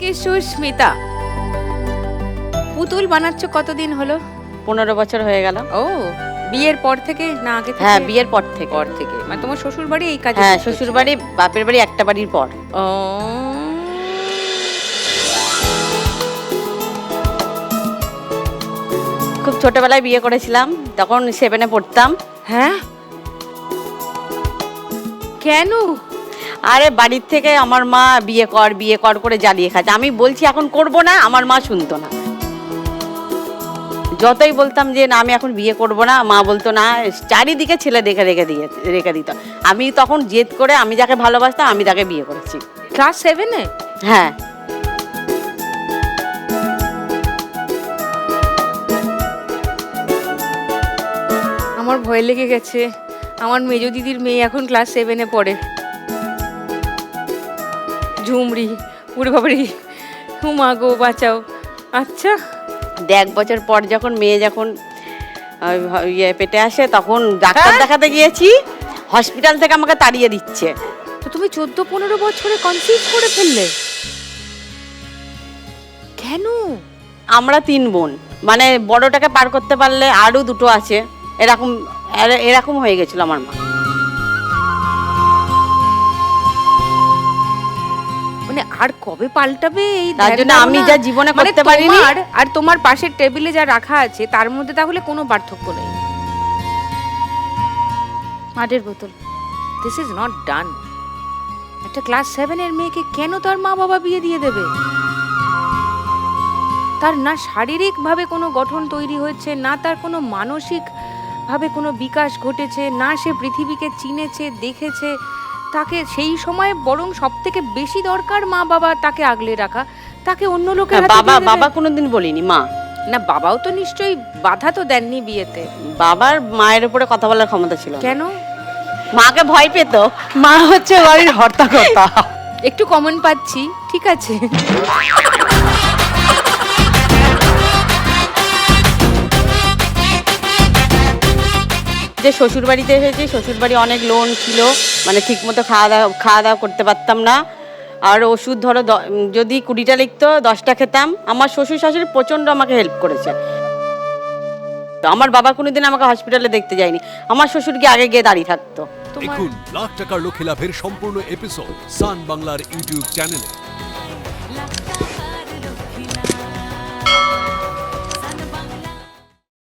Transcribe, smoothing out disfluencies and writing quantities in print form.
ওকে সুস্মিতা, পুতুল বানাচ্ছ কতদিন হলো? 15 বছর হয়ে গেল। ও, বিয়ের পর থেকে না আগে থেকে? হ্যাঁ, বিয়ের পর থেকে। মানে তোমার শ্বশুর বাড়ি এই কাজে? হ্যাঁ, শ্বশুর বাড়ি বাপের বাড়ি একটা বাড়ির পর। ও, খুব ছোটবেলায় বিয়ে করেছিলাম, তখন 7-এ পড়তাম। হ্যাঁ, কেন? আরে বাড়ির থেকে আমার মা বিয়ে কর করে জ্বালিয়ে খাচ্ছে। আমি বলছি এখন করব না, আমার মা শুনতো না। যতই বলতাম যে না আমি এখন বিয়ে করব না, মা বলতো না, চারিদিকে ছেলে রেখে দিত। আমি তখন জেদ করে আমি যাকে ভালোবাসতাম আমি তাকে বিয়ে করেছি। ক্লাস 7-এ? হ্যাঁ। আমার ভয় লেগে গেছে, আমার মেজো দিদির মেয়ে এখন ক্লাস 7-এ পড়ে। ঝুমরি, ওরে বাবারি, হুমা গো বাঁচাও। আচ্ছা, 1 বছর পর যখন মেয়ে যখন পেটে আসে তখন ডাক্তার দেখাতে গিয়েছি, হসপিটাল থেকে আমাকে তাড়িয়ে দিচ্ছে। তো তুমি 14-15 বছরে কনসিভ করে ফেললে কেন? আমরা 3 বোন, মানে বড়টাকে পার করতে পারলে আরো 2টো আছে, এরকম হয়ে গেছিল আমার মা। মানে আর কবে পাল্টাবে এই তার জন্য আমি যা জীবনে করতে পারিনি। আর তোমার পাশের টেবিলে যা রাখা আছে তার মধ্যে তাহলে কোনো পার্থক্য নেই। মাটির বোতল, দিস ইজ নট ডান। একটা ক্লাস 7-এর মেয়েকে কেন তার মা বাবা বিয়ে দিয়ে দেবে? তার না শারীরিক ভাবে কোনো গঠন তৈরি হয়েছে, না তার কোনো মানসিক ভাবে কোনো বিকাশ ঘটেছে, না সে পৃথিবীকে চিনেছে দেখেছে। তাকে সেই সময় বরং সব থেকে বেশি দরকার মা বাবা তাকে আগলে রাখা, তাকে অন্য লোকের হাতে দিয়ে দেবে। বাবা কোনোদিন বলিনি, মা। না, বাবাও তো নিশ্চয়ই বাধা তো দেননি বিয়েতে। বাবার মায়ের উপরে কথা বলার ক্ষমতা ছিল না। কেন? মাকে ভয় পেত। মা হচ্ছে বাড়ির হর্তাকর্তা। একটু কমন পাচ্ছি, ঠিক আছে। যে শ্বশুর বাড়িতে এসেছি, শ্বশুর বাড়ি অনেক লোন ছিল, মানে ঠিক মতো খাওয়া দাওয়া করতে পারতাম না। আর ওষুধ ধরো যদি 20টা লিখতো 10টা খেতাম। আমার শ্বশুর শাশুড়ি প্রচণ্ড আমাকে হেল্প করেছে। আমার বাবা কোনোদিন আমাকে হসপিটালে দেখতে যায়নি, আমার শ্বশুর কি আগে গিয়ে দাঁড়িয়ে থাকতো। দেখুন লাখ টাকার লক্ষ্য লাভের সম্পূর্ণ এপিসোড সান বাংলার ইউটিউব চ্যানেলে।